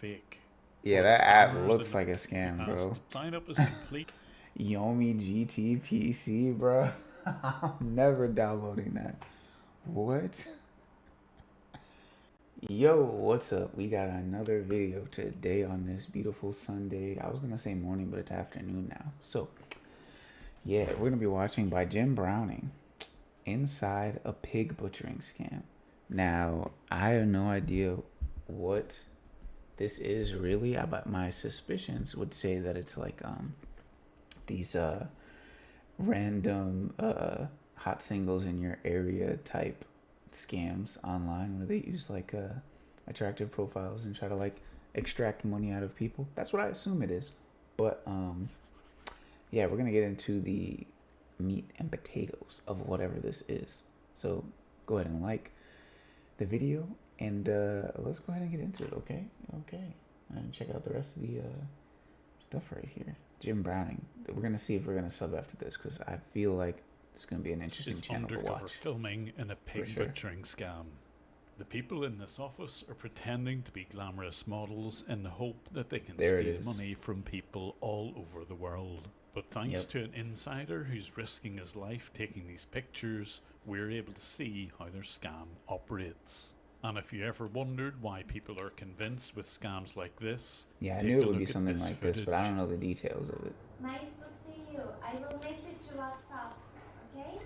fake. Yeah, For the that app scammers looks in like a be scam, asked bro. to sign up as complete. Yomi GTPC, bro. I'm never downloading that. What? Yo, what's up? We got another video today on this beautiful Sunday. I was gonna say morning, but it's afternoon now. So, yeah, we're gonna be watching by Jim Browning, Inside a Pig Butchering Scam. Now, I have no idea what this is really, but my suspicions would say that it's like these random hot singles in your area type scams online where they use like attractive profiles and try to like extract money out of people. That's what I assume it is. But yeah, we're gonna get into the meat and potatoes of whatever this is. So go ahead and like the video and let's go ahead and get into it. Okay, okay. And check out the rest of the stuff right here. Jim Browning. We're gonna see if we're gonna sub after this because I feel like it's gonna be an interesting Is channel to undercover watch filming in a for pig sure. butchering scam. The people in this office are pretending to be glamorous models in the hope that they can There it steal is. money from people all over the world. But thanks Yep. to an insider who's risking his life taking these pictures, we're able to see how their scam operates. And if you ever wondered why people are convinced with scams like this, Yeah, I knew take it a would be look at something this like this, but I footage. don't know the details of it. Nice to see you. I will message you WhatsApp. Okay?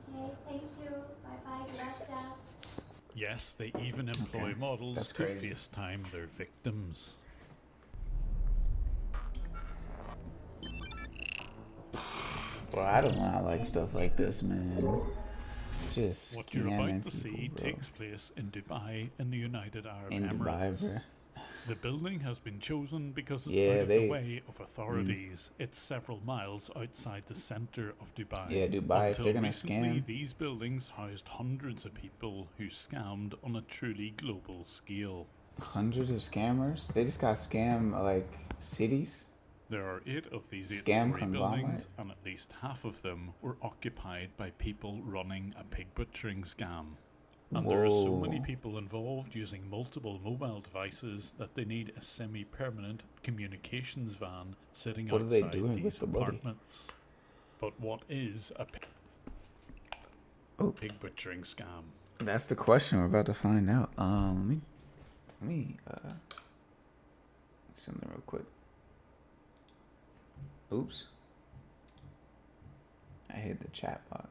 Okay, thank you. Bye bye, gracias. Yes, they even Okay, employ models that's to crazy. FaceTime their victims. Well, I do not like stuff like this, man. Just What you're about scamming to people, see bro. takes place in Dubai in the United Arab In Dubai, Emirates. bro. The building has been chosen because it's out Yeah, of the they. way of authorities. It's several miles outside the centre of Dubai. Yeah, Dubai. If they're Until gonna recently, scam, these buildings housed hundreds of people who scammed on a truly global scale. hundreds of scammers. They just got scam like cities. There are 8 of these Scam eight-story conglomerate. buildings, and at least half of them were occupied by people running a pig butchering scam. And there are so many Whoa. people involved using multiple mobile devices that they need a semi-permanent communications van sitting What are they outside doing with these the body? apartments. But what is a Oh, pig butchering scam? that's the question we're about to find out. Let me something real quick. Oops. I hit the chat box.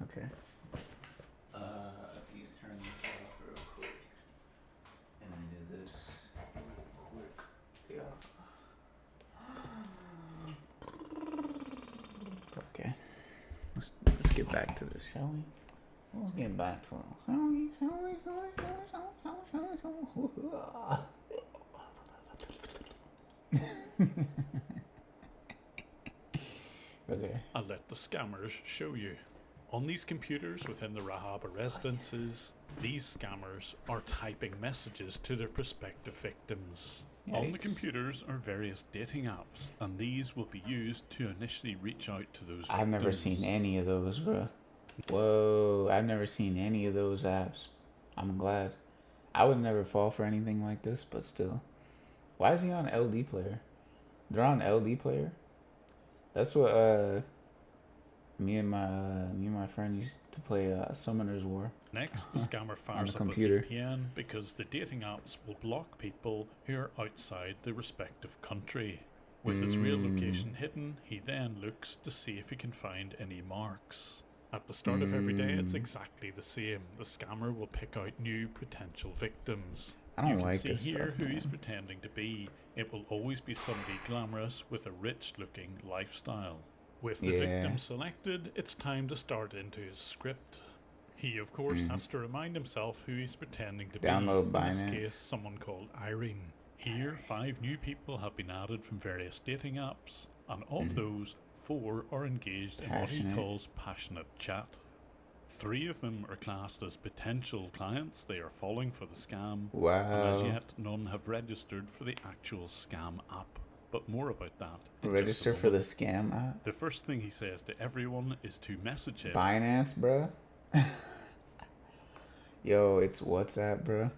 Okay. If you turn this off real quick and then do this quick. Yeah. Okay. Let's get back to this, shall we? Let's get back to it. Shall we? Shall we? Okay. I'll let the scammers show you. On these computers within the Rahaba residences, these scammers are typing messages to their prospective victims. On the Yikes. computers are various dating apps, and these will be used to initially reach out to those I've victims. never seen any of those, bro. Whoa, I've never seen any of those apps. I'm glad. I would never fall for anything like this, but still. Why is he on LD player? They're on LD player. That's what me and my friend used to play Summoner's War Next, the scammer on fires the up a computer. VPN because the dating apps will block people who are outside the respective country. With his real location hidden, he then looks to see if he can find any marks. At the start of every day, it's exactly the same. The scammer will pick out new potential victims. I don't You can like see this here stuff, who he's man. pretending to be. It will always be somebody glamorous with a rich looking lifestyle. With the Yeah. victim selected, it's time to start into his script. He, of course, has to remind himself who he's pretending to Download be. In this Binance. case, someone called Irene. Here, 5 new people have been added from various dating apps, and of those, 4 are engaged in what he Passionate. calls passionate chat. 3 of them are classed as potential clients. They are falling for the scam, and as Wow. yet, none have registered for the actual scam app. But more about that in Register just a for the moment. scam app. The first thing he says to everyone is to message him. Binance, bro. Yo, it's WhatsApp, bro.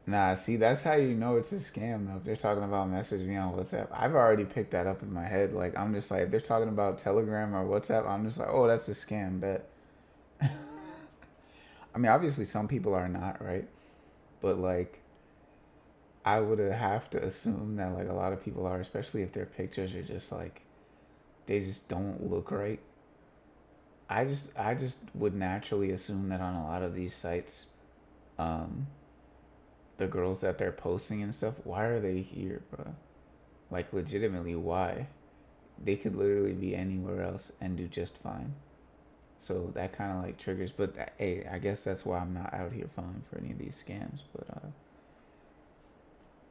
Nah, see, that's how you know it's a scam, though. If they're talking about message me on WhatsApp, I've already picked that up in my head. Like, I'm just like, if they're talking about Telegram or WhatsApp, I'm just like, oh, that's a scam, bet. I mean, obviously, some people are not, right? But, like, I would have to assume that, like, a lot of people are, especially if their pictures are just, like, they just don't look right. I just would naturally assume that on a lot of these sites, um, the girls that they're posting and stuff, why are they here, bro? Like, legitimately, why? They could literally be anywhere else and do just fine. So that kind of like triggers. But hey, I guess that's why I'm not out here falling for any of these scams. But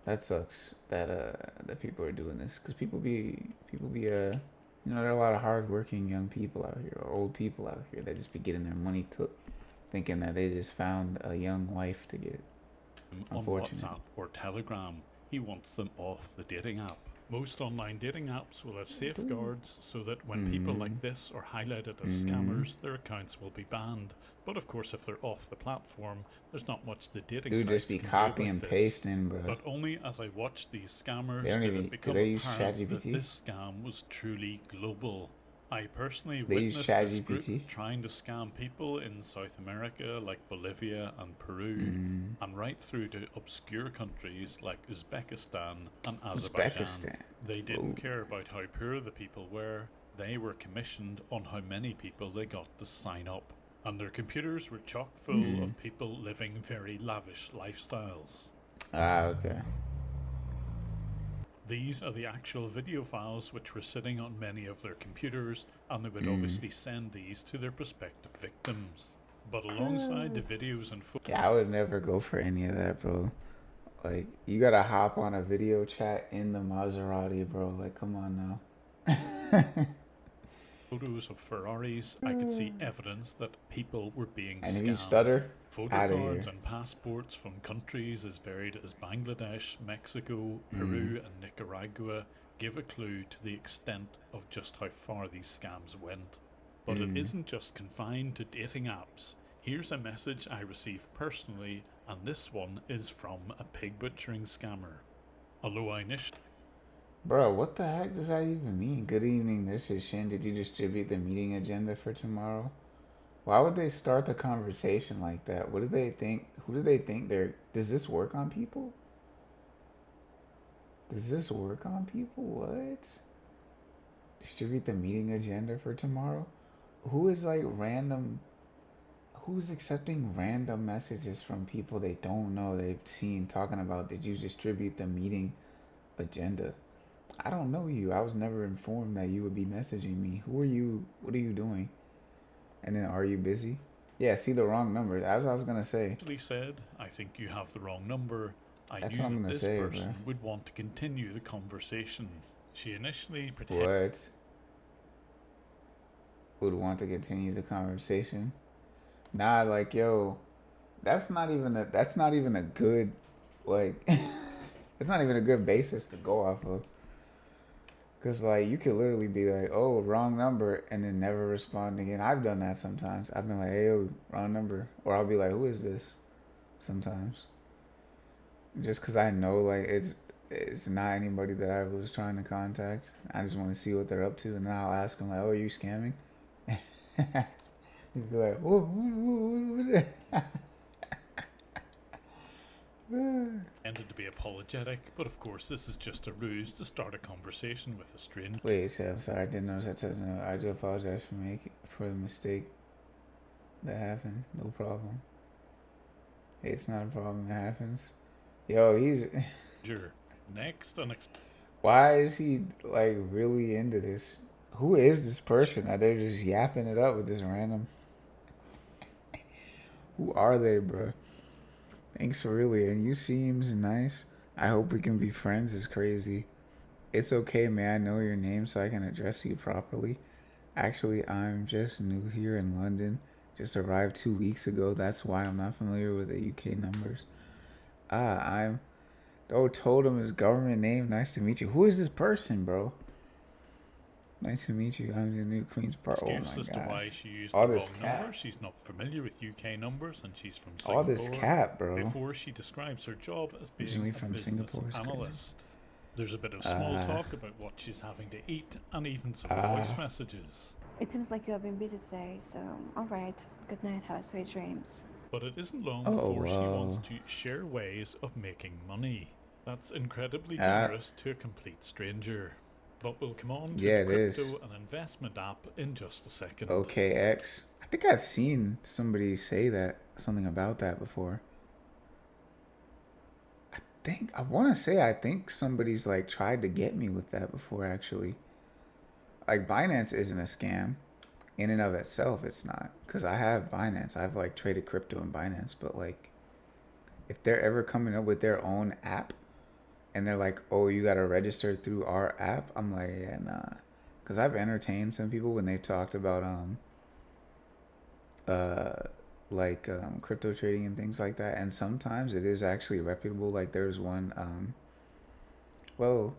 that sucks that people are doing this because people be you know, there are a lot of hardworking young people out here or old people out here that just be getting their money took, thinking that they just found a young wife to get. On Unfortunate. WhatsApp or Telegram. He wants them off the dating app. Most online dating apps will have safeguards so that when people like this are highlighted as scammers, their accounts will be banned. But of course, if they're off the platform, there's not much the dating Dude, sites just be can do copy about and this. pasting, bro. But only as I watched these They scammers don't did even. it Do become they use apparent that ChatGPT? this scam was truly global. I personally They use witnessed this group ChatGPT. trying to scam people in South America like Bolivia and Peru, and right through to obscure countries like Uzbekistan and Azerbaijan. Uzbekistan. They didn't Oh. care about how poor the people were, they were commissioned on how many people they got to sign up. And their computers were chock full of people living very lavish lifestyles. Ah, okay. These are the actual video files which were sitting on many of their computers, and they would obviously send these to their prospective victims. But alongside the videos and photos, Yeah, I would never go for any of that, bro. Like, you gotta hop on a video chat in the Maserati, bro. Like, come on now. of Ferraris, I could see evidence that people were being And if you scammed. stutter, Photo outta cards here. and passports from countries as varied as Bangladesh, Mexico, Peru, and Nicaragua give a clue to the extent of just how far these scams went. But it isn't just confined to dating apps. Here's a message I received personally, and this one is from a pig butchering scammer. Although I initially Bro, what the heck does that even mean? Good evening, this is Shin. Did you distribute the meeting agenda for tomorrow? Why would they start the conversation like that? What do they think? Who do they think they're... Does this work on people? Does this work on people? What? Distribute the meeting agenda for tomorrow? Who is like random... Who's accepting random messages from people they don't know they've seen talking about, did you distribute the meeting agenda? I don't know you. I was never informed that you would be messaging me. Who are you? What are you doing? And then, are you busy? Yeah, see the wrong number. As I was gonna say. said, I think you have the wrong number, I That's knew what I'm that gonna this say, person bro. would want to continue the conversation. She initially pretended What? Would want to continue the conversation? Nah, like, yo, that's not even a good, like, it's not even a good basis to go off of. Cause like you could literally be like, oh, wrong number, and then never respond again. I've done that sometimes. I've been like, hey, yo, wrong number, or I'll be like, who is this? Sometimes, just cause I know like it's not anybody that I was trying to contact. I just want to see what they're up to, and then I'll ask them like, oh, are you scamming? You'd be like, what? ended to be apologetic, but of course this is just a ruse to start a conversation with a stranger. Wait, Chef, sorry, I didn't notice that. No, I do apologize for the mistake that happened. No problem. Hey, it's not a problem. It happens. Yo, he's. Next, Why is he like really into this? Who is this person that they're just yapping it up with this random? Who are they, bro? Thanks for really, and you seems nice. I hope we can be friends. It's crazy. It's okay, may I know your name so I can address you properly? Actually, I'm just new here in London. Just arrived 2 weeks ago. That's why I'm not familiar with the UK numbers. I'm... Oh, told him his government name. Nice to meet you. Who is this person, bro? Nice to meet you. I'm the new Queen's Park. Oh Excuse my as to why gosh. she used All the this wrong cap. number. She's not familiar with UK numbers and she's from All this Singapore. cap, bro. Before she describes her job as being Originally a from business Singapore, it's crazy. analyst. There's a bit of small talk about what she's having to eat and even some voice messages. It seems like you have been busy today, so alright. Good night, have sweet dreams. But it isn't long Oh, before she wow. wants to share ways of making money. That's incredibly generous to a complete stranger. But we'll come on to Yeah, the it is. crypto and investment app in just a second. OKX. I think I've seen somebody say that, something about that before. I think somebody's like tried to get me with that before actually. Like Binance isn't a scam. In and of itself, it's not. Because I have Binance. I've like traded crypto in Binance. But like, if they're ever coming up with their own app and they're like, oh, you got to register through our app, I'm like, yeah, nah. Because I've entertained some people when they've talked about crypto trading and things like that. And sometimes it is actually reputable. Like there's one, well,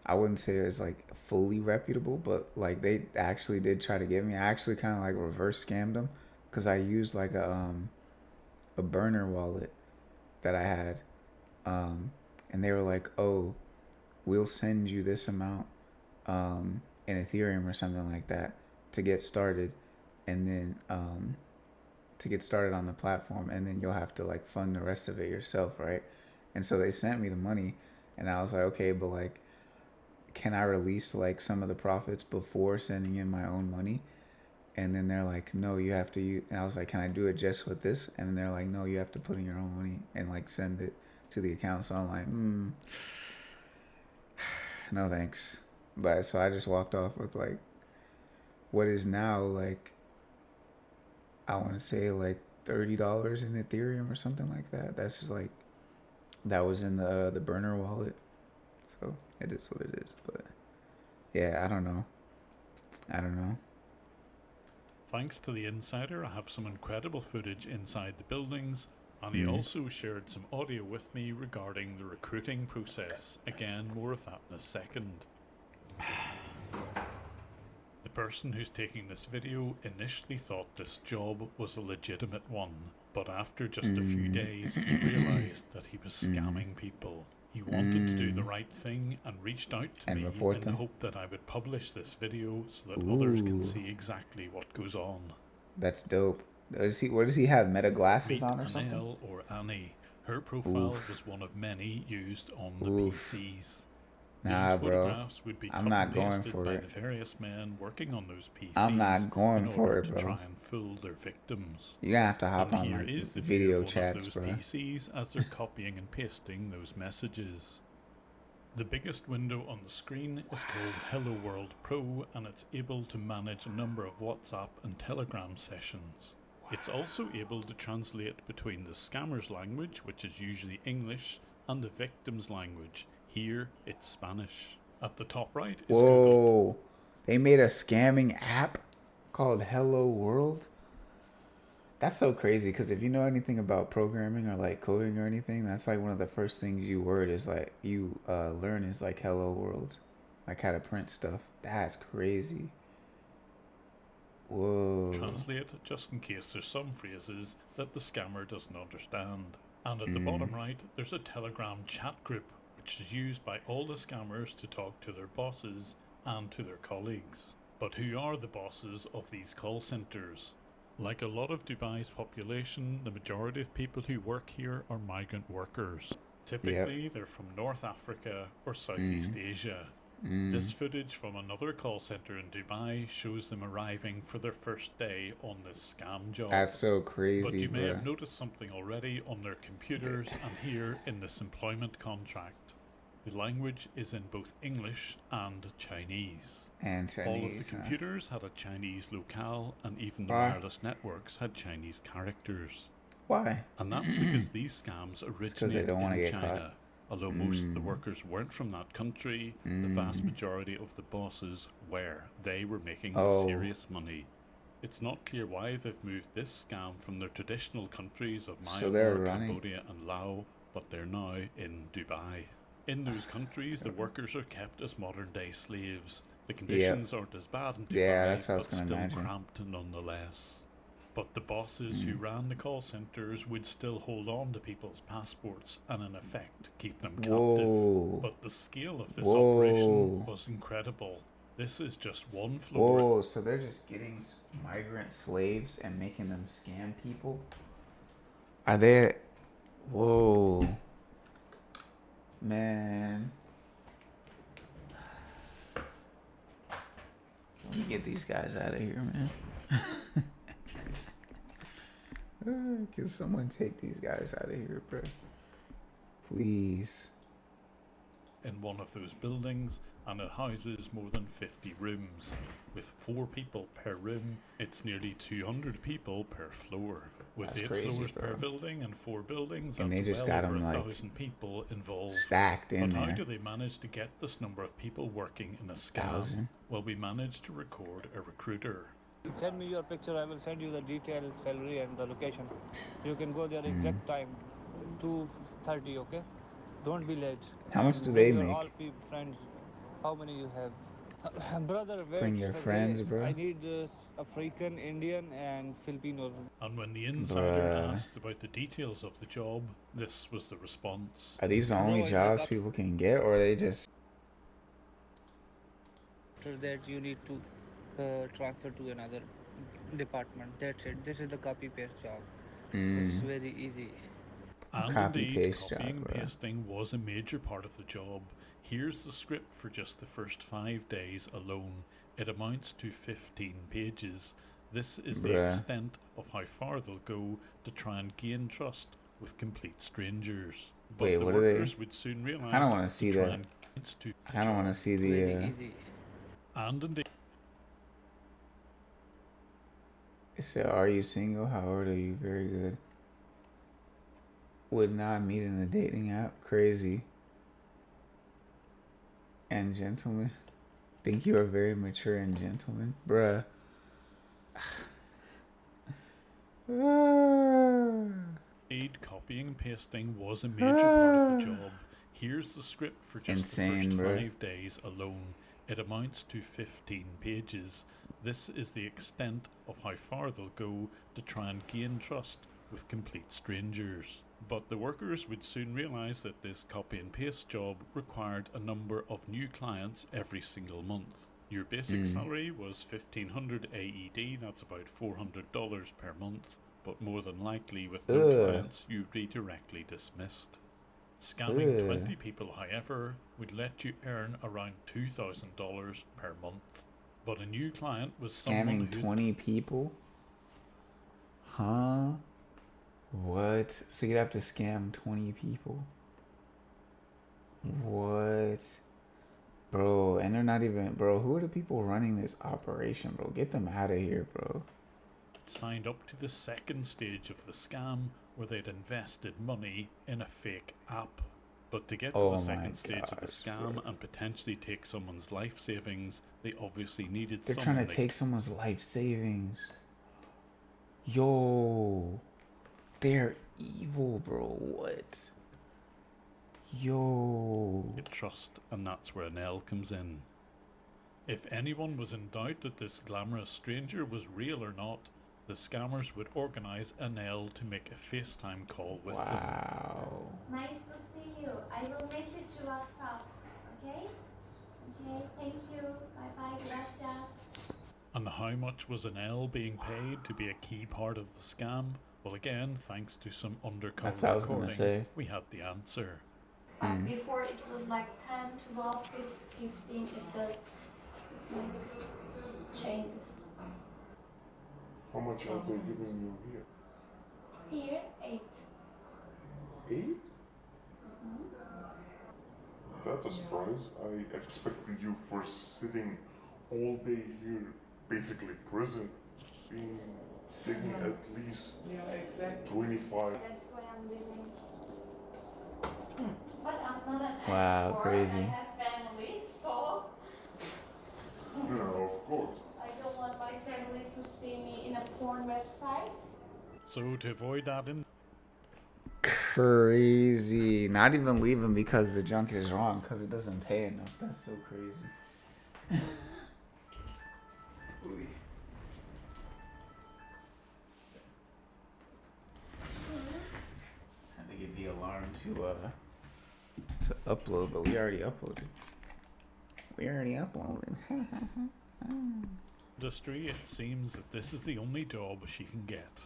I wouldn't say it was like fully reputable, but like they actually did try to get me. I actually kind of like reverse scammed them because I used like a burner wallet that I had, and they were like, "Oh, we'll send you this amount in Ethereum or something like that to get started, and then to get started on the platform, and then you'll have to like fund the rest of it yourself, right?" And so they sent me the money, and I was like, "Okay, but like, can I release like some of the profits before sending in my own money?" And then they're like, "No, you have to use," and I was like, "Can I do it just with this?" And then they're like, "No, you have to put in your own money and like send it to the account." So I'm like, no thanks. But so I just walked off with like what is now like, I want to say like $30 in Ethereum or something like that. That's just like, that was in the burner wallet. So it is what it is. But yeah, I don't know. Thanks to the insider, I have some incredible footage inside the buildings, and he also shared some audio with me regarding the recruiting process. Again, more of that in a second. The person who's taking this video initially thought this job was a legitimate one, but after just a few days he realised that he was scamming people. He wanted to do the right thing and reached out to And me report in them. the hope that I would publish this video so that others can see exactly what goes on. That's dope. What does he have? Meta glasses Meet on or something? Anel or Annie. Her profile was one of many used on the PCs. Nah, These bro. photographs would be I'm cut not and going pasted for by it. the various men working on those PCs I'm not going in for order it, to bro. try and fool their victims. You're gonna have to hop And on here like is the video view of one of chats, those bro. PCs as they're copying and pasting those messages. The biggest window on the screen is called Hello World Pro, and it's able to manage a number of WhatsApp and Telegram sessions. It's also able to translate between the scammer's language, which is usually English, and the victim's language. Here, it's Spanish. At the top right is Google. Whoa. They made a scamming app called Hello World? That's so crazy because if you know anything about programming or like coding or anything, that's like one of the first things you learn is like Hello World, like how to print stuff. That's crazy. Whoa. Translate just in case there's some phrases that the scammer doesn't understand. And at the bottom right, there's a Telegram chat group, which is used by all the scammers to talk to their bosses and to their colleagues. But who are the bosses of these call centers? Like a lot of Dubai's population, the majority of people who work here are migrant workers. Typically, they're from North Africa or Southeast Asia. This footage from another call center in Dubai shows them arriving for their first day on this scam job. That's so But crazy, you may bro. have noticed something already on their computers and here in this employment contract. The language is in both English and Chinese. And Chinese. All of the huh? computers had a Chinese locale, and even the Why? wireless networks had Chinese characters. Why? And that's because these scams 'cause they originate don't wanna in get China. caught. Although most of the workers weren't from that country, the vast majority of the bosses were. They were making Oh. serious money. It's not clear why they've moved this scam from their traditional countries of So they're Myanmar, running. Cambodia and Laos, but they're now in Dubai. In those countries, the workers are kept as modern-day slaves. The conditions aren't as bad in Dubai, Yeah, that's what I was but gonna still imagine. cramped nonetheless. But the bosses who ran the call centers would still hold on to people's passports and in effect keep them captive. Whoa. But the scale of this Whoa. operation was incredible. This is just one floor. Whoa, so they're just getting migrant slaves and making them scam people? Are they... Whoa. Man. Let me get these guys out of here, man. Can someone take these guys out of here, bro? Please. In one of those buildings, and it houses more than 50 rooms. With 4 people per room, it's nearly 200 people per floor. With That's 8 crazy, floors bro. per building and 4 buildings, And that's they just well got over 'em, like, 1,000 people involved. Stacked in But how there. do they manage to get this number of people working in a scam? 1,000. Well, we managed to record a recruiter. Send me your picture, I will send you the detailed salary and the location. You can go there exact time, 2:30, okay? Don't be late. How much And do bring they your make? all friends. How many you have? Brother, wait. Bring your friends, bro. I need African, Indian, and Filipinos. And when the insider Bruh. asked about the details of the job, this was the response. Are these the only No, jobs like- people can get, or are they just... After that, you need to transfer to another department. That's it. This is the copy paste job. It's very easy. And Copy indeed, paste job, copying and bruh. pasting was a major part of the job. Here's the script for just the first 5 days alone. It amounts to 15 pages. This is the Bruh. extent of how far they'll go to try and gain trust with complete strangers. But Wait, the what are they- workers would soon realize I don't want to see that. it's too I don't want to see the... Very easy. And indeed, It said, are you single? How old are you? Very good. Would not meet in the dating app. Crazy. And gentlemen. Think you are very mature and gentleman. Bruh. indeed, copying and pasting was a major part of the job. Here's the script for just the Insane, first bro. 5 days alone. It amounts to 15 pages. This is the extent of how far they'll go to try and gain trust with complete strangers. But the workers would soon realise that this copy and paste job required a number of new clients every single month. Your basic salary was 1,500 AED, that's about $400 per month, but more than likely with no Ugh. clients you'd be directly dismissed. Scamming Ugh. 20 people, however, would let you earn around $2,000 per month. But a new client was someone Scamming who 20 people? Huh? What? So you'd have to scam 20 people? What? Bro, and they're not even... Bro, who are the people running this operation, bro? Get them out of here, bro. signed up to the second stage of the scam where they'd invested money in a fake app. But to get to Oh the my second stage of the gosh, scam bro. and potentially take someone's life savings, they obviously needed They're someone trying to they take someone's life savings. Yo. They're evil, bro. What? Yo. could trust, and that's where an L comes in. If anyone was in doubt that this glamorous stranger was real or not, the scammers would organise an L to make a FaceTime call with them. Wow. Nice to see you. I will message you WhatsApp. Okay? Okay, thank you. Bye bye, gracias. And how much was an L being paid to be a key part of the scam? Well, again, thanks to some undercover That's what I was gonna recording, say. we had the answer. Before it was like 10, 12, 15, it does like changes. How much are they giving you here? Here, 8. 8? That's a surprise. I expected you for sitting all day here, basically prison, being taking at least 25. That's why I'm living. But I'm not an Wow, escort. crazy. I have family, so No, of course. I don't want my family to see me in a porn website. So to avoid that Crazy. Not even leaving because the junk is wrong, because it doesn't pay enough. That's so crazy. to upload, but we already uploaded. We already uploaded. Industry, it seems that this is the only job she can get.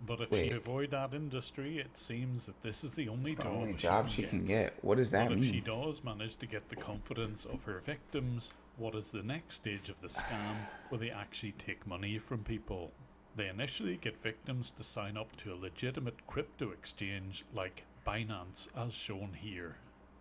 But if Wait. she avoid that industry, it seems that this is the only It's the job, only job she can get. What does that But if she mean? does manage to get the confidence of her victims, what is the next stage of the scam where they actually take money from people? They initially get victims to sign up to a legitimate crypto exchange like Binance, as shown here.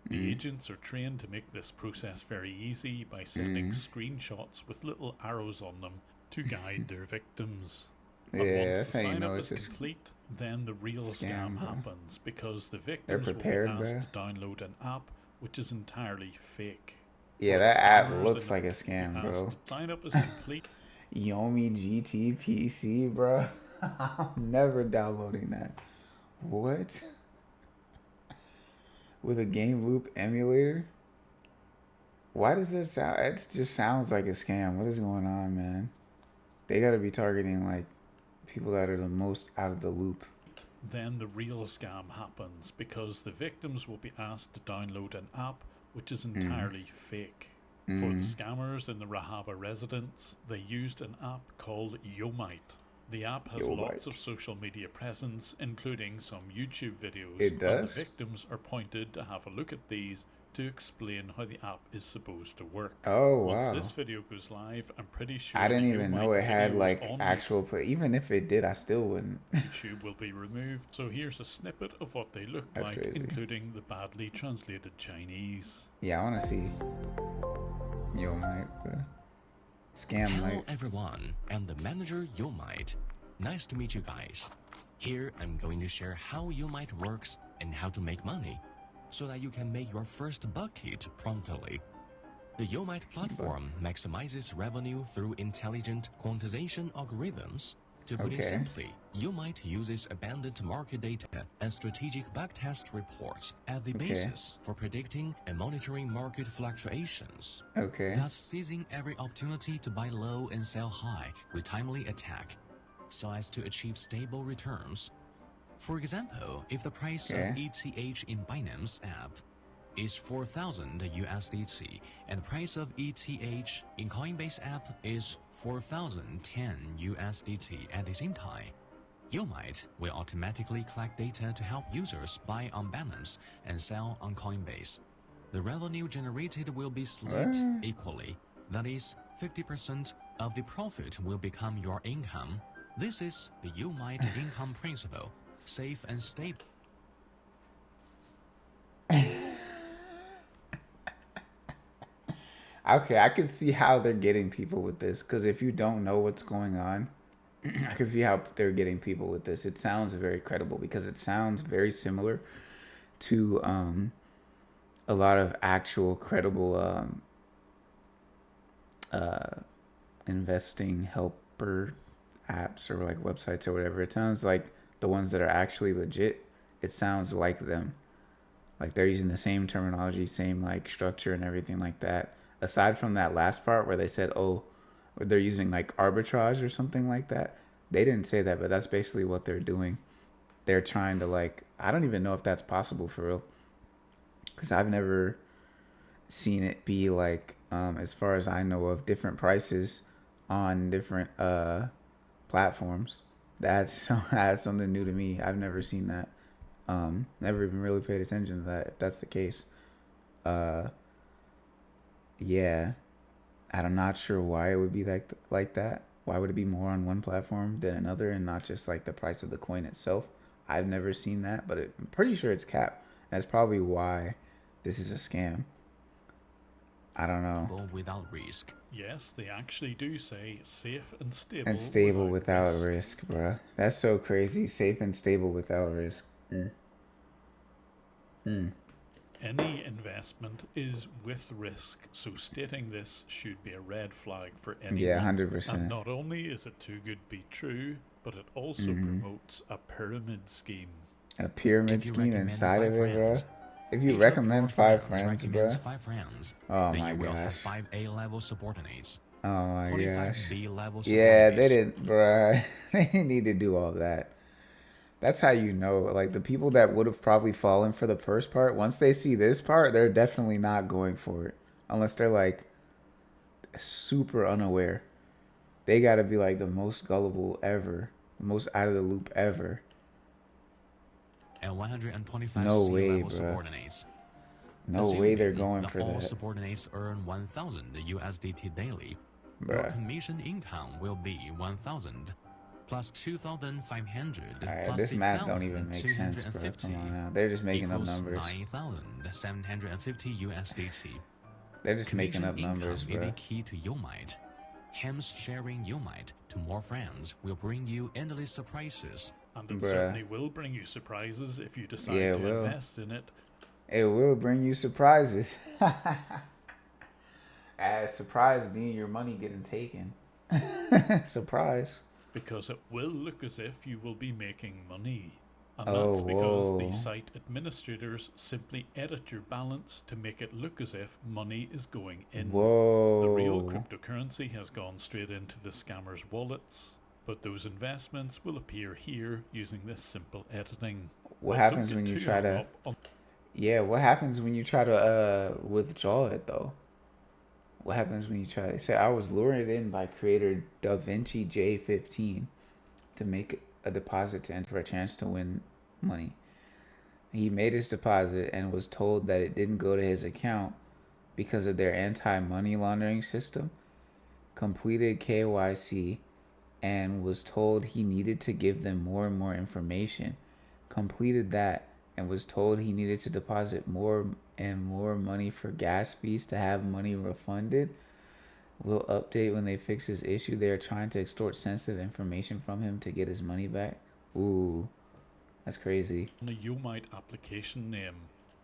The agents are trained to make this process very easy by sending screenshots with little arrows on them to guide their victims. But Yeah, once that's the how you sign know up it's is a complete, then the real scam bro. happens because the victims prepared, will be asked bro. to download an app which is entirely fake. Yeah, For the that app scammers looks in like a the- scam, asked bro. to sign up is complete. Yomi GTPC, bro. I'm never downloading that. What? With a game loop emulator? Why does it sound? It just sounds like a scam. What is going on, man? They gotta be targeting like people that are the most out of the loop. Then the real scam happens because the victims will be asked to download an app which is entirely fake. For the scammers in the Rahaba residence, they used an app called Yomite. The app has lots Yomite. of social media presence, including some YouTube videos. It And does? the victims are pointed to have a look at these to explain how the app is supposed to work. Oh, Once wow. this video goes live, I'm pretty sure I didn't the even know Yomite it had videos like on actual play. Even if it did, I still wouldn't. YouTube will be removed. So here's a snippet of what they look That's like, crazy. including the badly translated Chinese. Yeah, I want to see. Yo, mate, bro. Scam, Hello mate. everyone, I'm the manager Yomite. Nice to meet you guys. Here I'm going to share how Yomite works and how to make money, so that you can make your first bucket promptly. The Yomite platform maximizes revenue through intelligent quantization algorithms. To put it Okay. simply, Yomite uses abundant market data and strategic backtest reports as the Okay. basis for predicting and monitoring market fluctuations. Okay. Thus seizing every opportunity to buy low and sell high with timely attack, so as to achieve stable returns. For example, if the price of Okay. ETH in Binance app is 4,000 USDT and the price of ETH in Coinbase app is 4,010 USDT at the same time, Yomite will automatically collect data to help users buy on Binance and sell on Coinbase. The revenue generated will be split equally. That is, 50% of the profit will become your income. This is the Yomite income principle, safe and stable. Okay, I can see how they're getting people with this. Because if you don't know what's going on, I can see how they're getting people with this. It sounds very credible because it sounds very similar to a lot of actual credible investing helper apps or like websites or whatever. It sounds like the ones that are actually legit. It sounds like them. Like they're using the same terminology, same like structure and everything like that. Aside from that last part where they said, oh, they're using like arbitrage or something like that. They didn't say that, but that's basically what they're doing. They're trying to like, I don't even know if that's possible for real. Because I've never seen it be like, as far as I know of, different prices on different platforms. That's something new to me. I've never seen that. Never even really paid attention to that, if that's the case. Yeah, I'm not sure why it would be like that. Why would it be more on one platform than another and not just like the price of the coin itself? I've never seen that, but I'm pretty sure it's capped. That's probably why this is a scam. I don't know. Without risk. Yes, they actually do say safe and stable. And stable without risk, bruh. That's so crazy. Safe and stable without risk. Any investment is with risk, so stating this should be a red flag for anyone. Yeah, 100%. And not only is it too good to be true, but it also promotes a pyramid scheme. A pyramid If you scheme recommend inside of 5 it, bro. friends, If you each of recommend your 5 friends, recommends bro. 5 friends, Oh then my you will have gosh. 5 A-level subordinates, Oh my 25 gosh. B-level Yeah, they subordinates. didn't, bruh. They didn't need to do all that. That's how you know. Like the people that would have probably fallen for the first part, once they see this part, they're definitely not going for it. Unless they're like super unaware. They gotta be like the most gullible ever. The most out of the loop ever. And 125 No way, C-level bruh. subordinates. No way they're Assuming going that for all that. subordinates earn 1,000 USDT daily. Your Bruh. commission income will be 1,000 plus 2,500 Alright, plus this math don't even make sense, bro. 6,250 Come on now. They're just making up equals numbers. 9,750 USDT. They're just making Commission up numbers, income is bro. the key to Yomite. Hence, sharing Yomite to more friends will bring you endless surprises. And it Bruh. certainly will bring you surprises if you decide Yeah, it to will. invest in it. It will bring you surprises. Surprise being your money getting taken. Surprise. Because it will look as if you will be making money. And Oh, that's because whoa. the site administrators simply edit your balance to make it look as if money is going in. Whoa. The real cryptocurrency has gone straight into the scammers' wallets, but those investments will appear here using this simple editing. What But happens don't when get you too try hung to... up on Yeah, what happens when you try to withdraw it though? What happens when you try to say I was lured in by creator DaVinci J15 to make a deposit to enter for a chance to win money. He made his deposit and was told that it didn't go to his account because of their anti-money laundering system. Completed KYC and was told he needed to give them more and more information. Completed that and was told he needed to deposit more and more money for gas fees to have money refunded. Will update when they fix his issue. They are trying to extort sensitive information from him to get his money back. Ooh, that's crazy. a Yomite application name.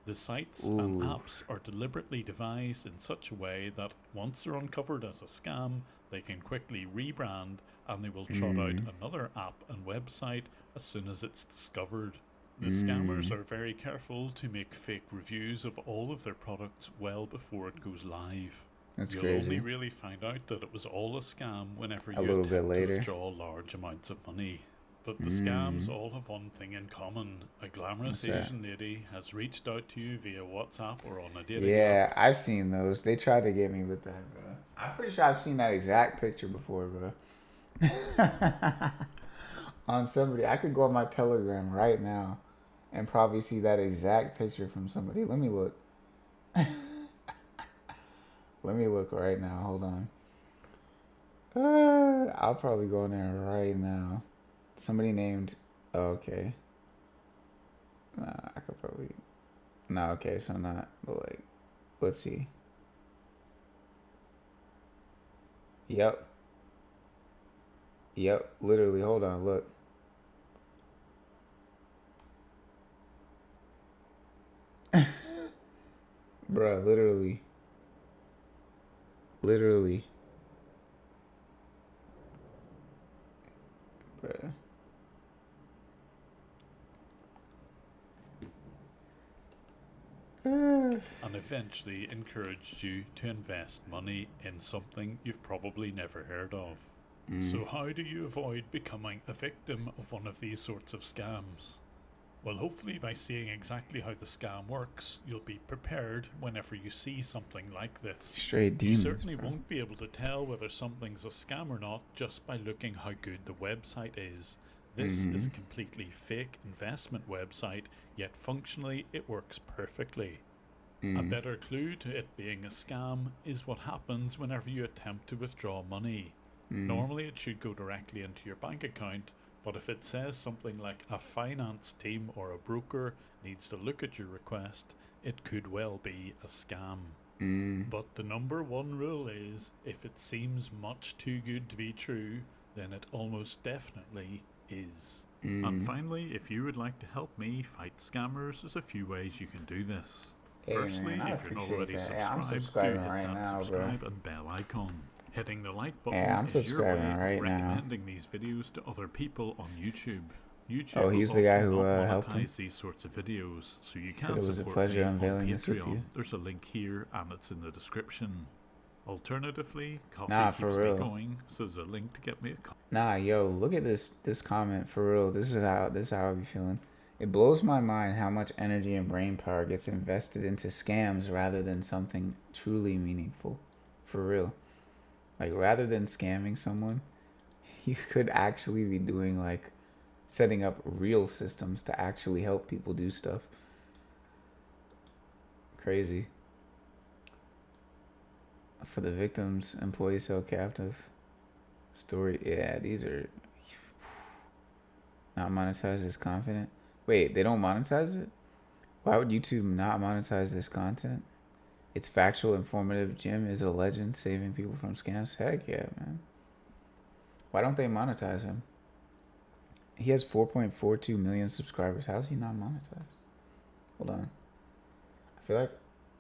The sites Ooh. and apps are deliberately devised in such a way that once they're uncovered as a scam, they can quickly rebrand and they will trot out another app and website as soon as it's discovered. The scammers are very careful to make fake reviews of all of their products well before it goes live. That's You'll crazy. only really find out that it was all a scam whenever A you little attempt bit later. to withdraw large amounts of money. But the scams all have one thing in common. A glamorous What's that? Asian lady has reached out to you via WhatsApp or on a dating Yeah, app. I've seen those. They tried to get me with that, bro. I'm pretty sure I've seen that exact picture before, bro. On somebody, I could go on my Telegram right now and probably see that exact picture from somebody. Let me look. Let me look right now. Hold on. I'll probably go in there right now. Somebody named. Oh, okay. Nah, I could probably. No, okay, so not. But like, let's see. Yep. Yep. Literally. Hold on. Look. Bruh, literally. Literally. Bruh. And eventually encouraged you to invest money in something you've probably never heard of. So how do you avoid becoming a victim of one of these sorts of scams? Well, hopefully by seeing exactly how the scam works, you'll be prepared whenever you see something like this. Straight You demons. certainly bro. won't be able to tell whether something's a scam or not just by looking how good the website is. This is a completely fake investment website, yet functionally it works perfectly. A better clue to it being a scam is what happens whenever you attempt to withdraw money. Normally it should go directly into your bank account, but if it says something like a finance team or a broker needs to look at your request, it could well be a scam. But the number one rule is, if it seems much too good to be true, then it almost definitely is. And finally, if you would like to help me fight scammers, there's a few ways you can do this. Hey, Firstly, man, I if you're not appreciate already that. Yeah, I'm subscribed, do subscribing hit right that now, bro. subscribe and bell icon. Hitting the like button Yeah, I'm is your subscribing way right of now. recommending these videos to other people on YouTube. YouTube Oh, he's will the guy often who, not helped him? monetize these sorts of videos, so you Said can it was a support pleasure me on unveiling this with Patreon. you. There's a link here and it's in the description. Alternatively, coffee Nah, keeps for me real. going, so there's a link to get me a coffee. Nah, yo, look at this comment for real. This is how I be feeling. It blows my mind how much energy and brain power gets invested into scams rather than something truly meaningful. For real. Like, rather than scamming someone, you could actually be doing, like, setting up real systems to actually help people do stuff. Crazy. For the victims, employees held captive. Story, yeah, these are not monetized as confident. Wait, they don't monetize it? Why would YouTube not monetize this content? It's factual, informative. Jim is a legend, saving people from scams. Heck yeah, man. Why don't they monetize him? He has 4.42 million subscribers. How's he not monetized? Hold on. I feel like,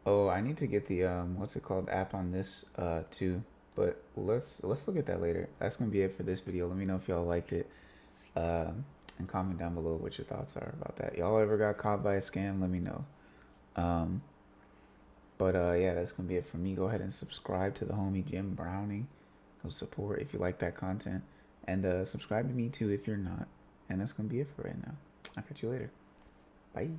oh, I need to get the what's it called app on this too. But let's look at that later. That's gonna be it for this video. Let me know if y'all liked it, and comment down below what your thoughts are about that. Y'all ever got caught by a scam? Let me know. But yeah, that's gonna be it for me. Go ahead and subscribe to the homie Jim Browning. Go support if you like that content, and subscribe to me too if you're not. And that's gonna be it for right now. I'll catch you later. Bye.